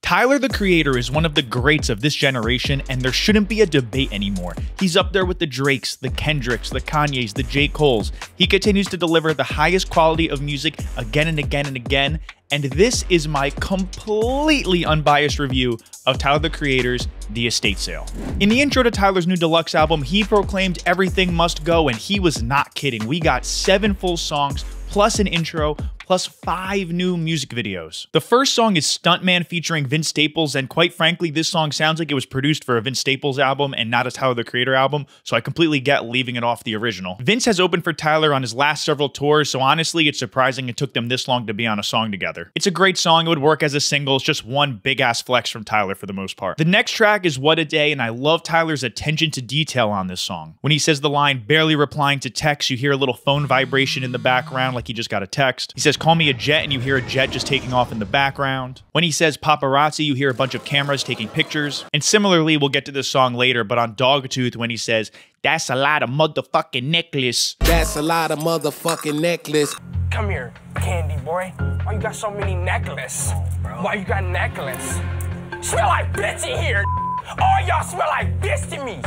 Tyler, the Creator, is one of the greats of this generation, and there shouldn't be a debate anymore. He's up there with the Drakes, the Kendricks, the Kanyes, the J. Coles. He continues to deliver the highest quality of music again and again and again, and this is my completely unbiased review of Tyler, the Creator's The Estate Sale. In the intro to Tyler's new deluxe album, he proclaimed everything must go, and he was not kidding. We got 7 full songs, plus an intro, plus 5 new music videos. The first song is Stuntman featuring Vince Staples, and quite frankly, this song sounds like it was produced for a Vince Staples album and not a Tyler, the Creator album, so I completely get leaving it off the original. Vince has opened for Tyler on his last several tours, so honestly, it's surprising it took them this long to be on a song together. It's a great song, it would work as a single, it's just one big-ass flex from Tyler for the most part. The next track is What a Day, and I love Tyler's attention to detail on this song. When he says the line, barely replying to text, you hear a little phone vibration in the background like he just got a text. He says, call me a jet, and you hear a jet just taking off in the background. When he says paparazzi, you hear a bunch of cameras taking pictures. And similarly, we'll get to this song later, but on Dogtooth, when he says, that's a lot of motherfucking necklace. That's a lot of motherfucking necklace. Come here, candy boy. Why you got so many necklace? Why you got necklace? Smell like bitch in here. All y'all smell like this to me.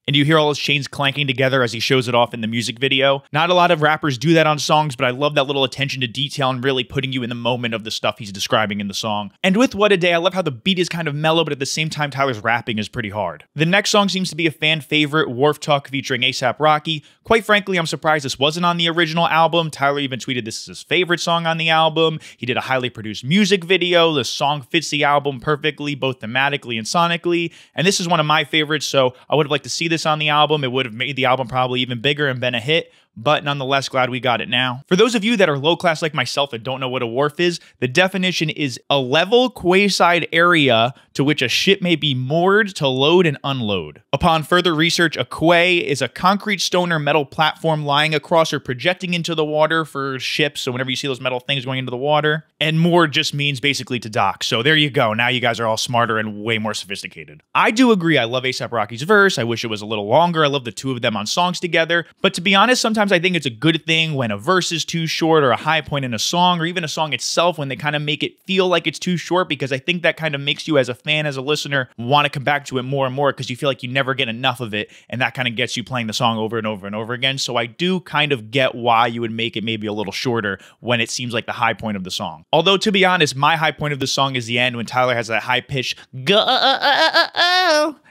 And you hear all his chains clanking together as he shows it off in the music video. Not a lot of rappers do that on songs, but I love that little attention to detail and really putting you in the moment of the stuff he's describing in the song. And with What a Day, I love how the beat is kind of mellow, but at the same time, Tyler's rapping is pretty hard. The next song seems to be a fan favorite, Wharf Talk featuring A$AP Rocky. Quite frankly, I'm surprised this wasn't on the original album. Tyler even tweeted this is his favorite song on the album. He did a highly produced music video. The song fits the album perfectly, both thematically and sonically. And this is one of my favorites, so I would have liked to see this on the album. It would have made the album probably even bigger and been a hit, but nonetheless, glad we got it now. For those of you that are low class like myself and don't know what a wharf is, the definition is a level quayside area to which a ship may be moored to load and unload. Upon further research, a quay is a concrete, stone, or metal platform lying across or projecting into the water for ships, so whenever you see those metal things going into the water. And moored just means basically to dock. So there you go. Now you guys are all smarter and way more sophisticated. I do agree. I love A$AP Rocky's verse. I wish it was a little longer. I love the two of them on songs together. But to be honest, sometimes I think it's a good thing when a verse is too short or a high point in a song or even a song itself when they kind of make it feel like it's too short, because I think that kind of makes you as a fan, as a listener, want to come back to it more and more because you feel like you never get enough of it, and that kind of gets you playing the song over and over and over again. So I do kind of get why you would make it maybe a little shorter when it seems like the high point of the song. Although, to be honest, my high point of the song is the end when Tyler has that high-pitched go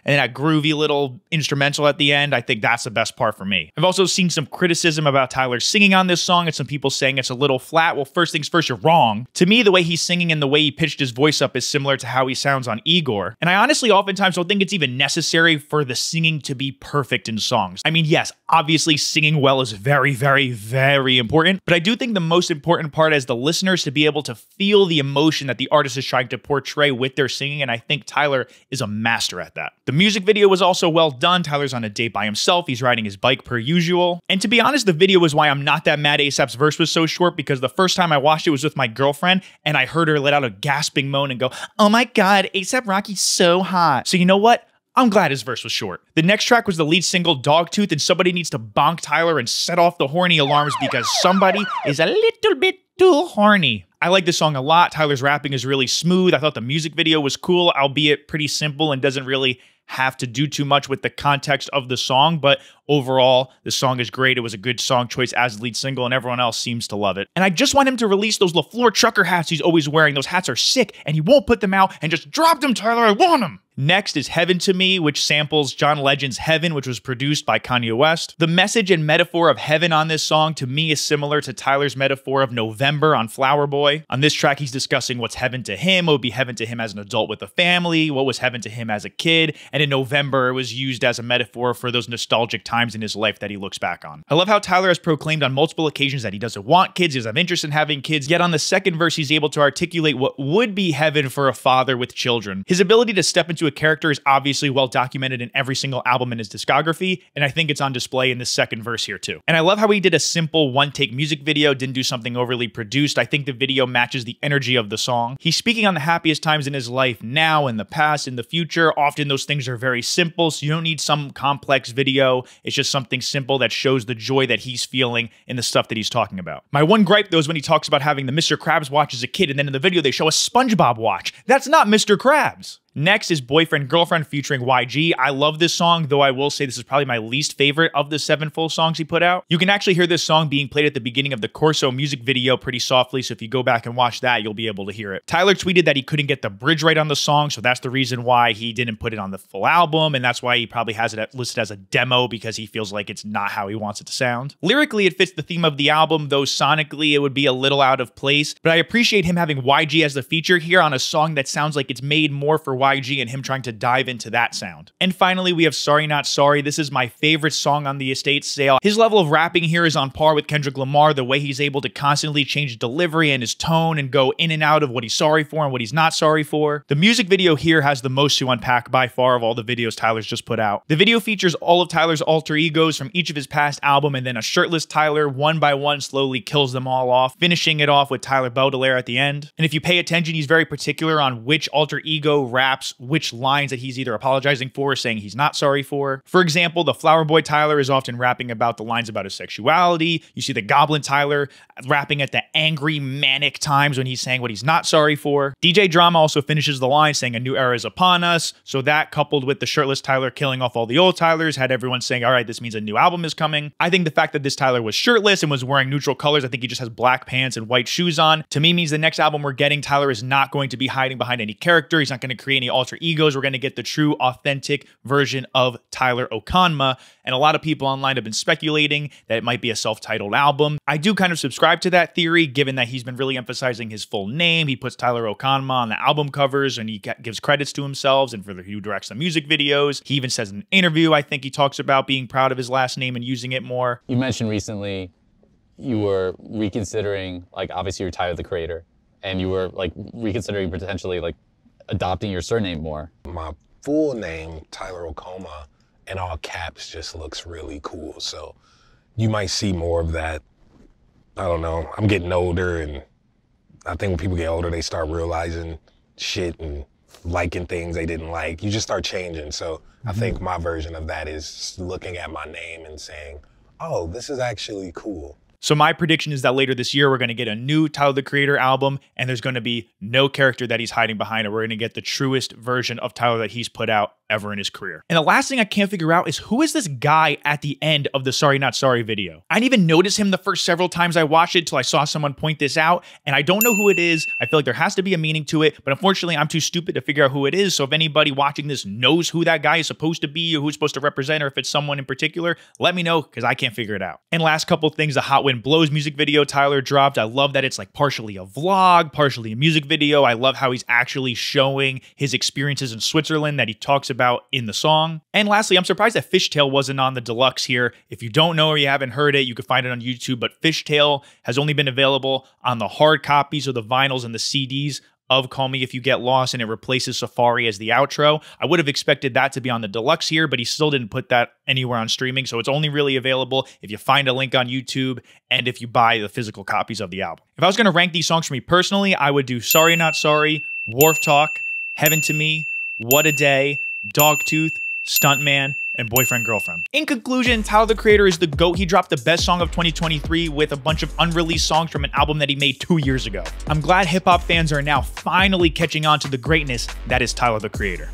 and then that groovy little instrumental at the end. I think that's the best part for me. I've also seen some criticism about Tyler singing on this song and some people saying it's a little flat. Well, first things first, you're wrong. To me, the way he's singing and the way he pitched his voice up is similar to how he sounds on Igor. And I honestly oftentimes don't think it's even necessary for the singing to be perfect in songs. I mean, yes, obviously singing well is very, very, very important, but I do think the most important part is the listeners to be able to feel the emotion that the artist is trying to portray with their singing, and I think Tyler is a master at that. The music video was also well done. Tyler's on a date by himself. He's riding his bike per usual. And to be honest, the video is why I'm not that mad A$AP's verse was so short, because the first time I watched it was with my girlfriend, and I heard her let out a gasping moan and go, oh my God, A$AP Rocky's so hot. So you know what? I'm glad his verse was short. The next track was the lead single, Dogtooth, and somebody needs to bonk Tyler and set off the horny alarms because somebody is a little bit too horny. I like this song a lot. Tyler's rapping is really smooth. I thought the music video was cool, albeit pretty simple and doesn't really have to do too much with the context of the song, but overall, the song is great. It was a good song choice as lead single, and everyone else seems to love it. And I just want him to release those LaFleur trucker hats he's always wearing. Those hats are sick, and he won't put them out, and just drop them, Tyler. I want them. Next is Heaven to Me, which samples John Legend's Heaven, which was produced by Kanye West. The message and metaphor of heaven on this song to me is similar to Tyler's metaphor of November on Flower Boy. On this track, he's discussing what's heaven to him, what would be heaven to him as an adult with a family, what was heaven to him as a kid, and in November, it was used as a metaphor for those nostalgic times in his life that he looks back on. I love how Tyler has proclaimed on multiple occasions that he doesn't want kids, he doesn't have interest in having kids, yet on the second verse, he's able to articulate what would be heaven for a father with children. His ability to step into a character is obviously well documented in every single album in his discography, and I think it's on display in this second verse here too. And I love how he did a simple one-take music video, didn't do something overly produced. I think the video matches the energy of the song. He's speaking on the happiest times in his life, now, in the past, in the future. Often those things things are very simple, so you don't need some complex video. It's just something simple that shows the joy that he's feeling in the stuff that he's talking about. My one gripe, though, is when he talks about having the Mr. Krabs watch as a kid, and then in the video they show a SpongeBob watch. That's not Mr. Krabs. Next is Boyfriend Girlfriend featuring YG. I love this song, though I will say this is probably my least favorite of the 7 full songs he put out. You can actually hear this song being played at the beginning of the Corso music video pretty softly, so if you go back and watch that, you'll be able to hear it. Tyler tweeted that he couldn't get the bridge right on the song, so that's the reason why he didn't put it on the full album, and that's why he probably has it listed as a demo, because he feels like it's not how he wants it to sound. Lyrically, it fits the theme of the album, though sonically it would be a little out of place, but I appreciate him having YG as the feature here on a song that sounds like it's made more for YG and him trying to dive into that sound. And finally, we have Sorry Not Sorry. This is my favorite song on the Estate Sale. His level of rapping here is on par with Kendrick Lamar, the way he's able to constantly change delivery and his tone and go in and out of what he's sorry for and what he's not sorry for. The music video here has the most to unpack by far of all the videos Tyler's just put out. The video features all of Tyler's alter egos from each of his past albums, and then a shirtless Tyler one by one slowly kills them all off, finishing it off with Tyler Baudelaire at the end. And if you pay attention, he's very particular on which alter ego raps which lines that he's either apologizing for or saying he's not sorry for. For example, the Flower Boy Tyler is often rapping about the lines about his sexuality. You see the Goblin Tyler rapping at the angry, manic times when he's saying what he's not sorry for. DJ Drama also finishes the line saying a new era is upon us. So that, coupled with the shirtless Tyler killing off all the old Tylers, had everyone saying, all right, this means a new album is coming. I think the fact that this Tyler was shirtless and was wearing neutral colors, I think he just has black pants and white shoes on, to me means the next album we're getting, Tyler is not going to be hiding behind any character. He's not going to create any alter egos. We're going to get the true, authentic version of Tyler Okonma, and a lot of people online have been speculating that it might be a self-titled album. I do kind of subscribe to that theory, given that he's been really emphasizing his full name. He puts Tyler Okonma on the album covers, and he gives credits to himself and for who directs the music videos. He even says in an interview, I think he talks about being proud of his last name and using it more. You mentioned recently you were reconsidering, like, obviously you're Tyler the Creator, and you were like reconsidering potentially like adopting your surname more. My full name, Tyler Okonma, in all caps just looks really cool. So you might see more of that. I don't know. I'm getting older, and I think when people get older, they start realizing shit and liking things they didn't like. You just start changing. So I think my version of that is looking at my name and saying, oh, this is actually cool. So my prediction is that later this year, we're going to get a new Tyler, the Creator album, and there's going to be no character that he's hiding behind, and we're going to get the truest version of Tyler that he's put out ever in his career. And the last thing I can't figure out is who is this guy at the end of the Sorry Not Sorry video? I didn't even notice him the first several times I watched it till I saw someone point this out, and I don't know who it is. I feel like there has to be a meaning to it, but unfortunately I'm too stupid to figure out who it is. So if anybody watching this knows who that guy is supposed to be, or who's supposed to represent, or if it's someone in particular, let me know, because I can't figure it out. And last couple things, the Hot Wind Blows music video Tyler dropped. I love that it's like partially a vlog, partially a music video. I love how he's actually showing his experiences in Switzerland that he talks about in the song. And lastly, I'm surprised that Fishtail wasn't on the deluxe here. If you don't know or you haven't heard it, you can find it on YouTube, but Fishtail has only been available on the hard copies of the vinyls and the CDs of Call Me If You Get Lost, and it replaces Safari as the outro. I would have expected that to be on the deluxe here, but he still didn't put that anywhere on streaming, so it's only really available if you find a link on YouTube and if you buy the physical copies of the album. If I was going to rank these songs for me personally, I would do Sorry Not Sorry, Wharf Talk, Heaven to Me, What a Day, Dogtooth, Stuntman, and Boyfriend Girlfriend. In conclusion, Tyler the Creator is the GOAT. He dropped the best song of 2023 with a bunch of unreleased songs from an album that he made 2 years ago. I'm glad hip-hop fans are now finally catching on to the greatness that is Tyler the Creator.